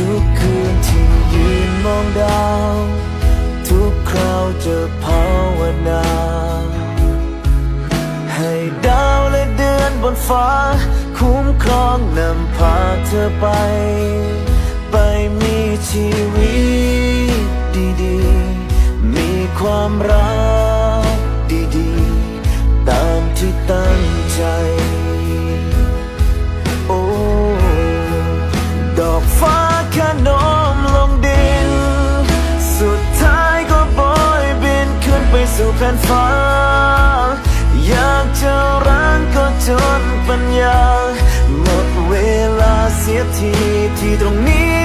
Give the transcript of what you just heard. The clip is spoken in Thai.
ทุกคืนที่ยืนมองดาวทุกคราวจะภาวนาให้ดาวและเดือนบนฟ้าคุ้มครองนำพาเธอไปมีชีวิตดีๆมีความรักดีๆตามที่ตั้งใจโอ้ดอกฟ้าขนมลงดินสุดท้ายก็โบยบินขึ้นไปสู่แผ่นฟ้าอยากจะรักก็จนปัญญาหมดเวลาเสียทีที่ตรงนี้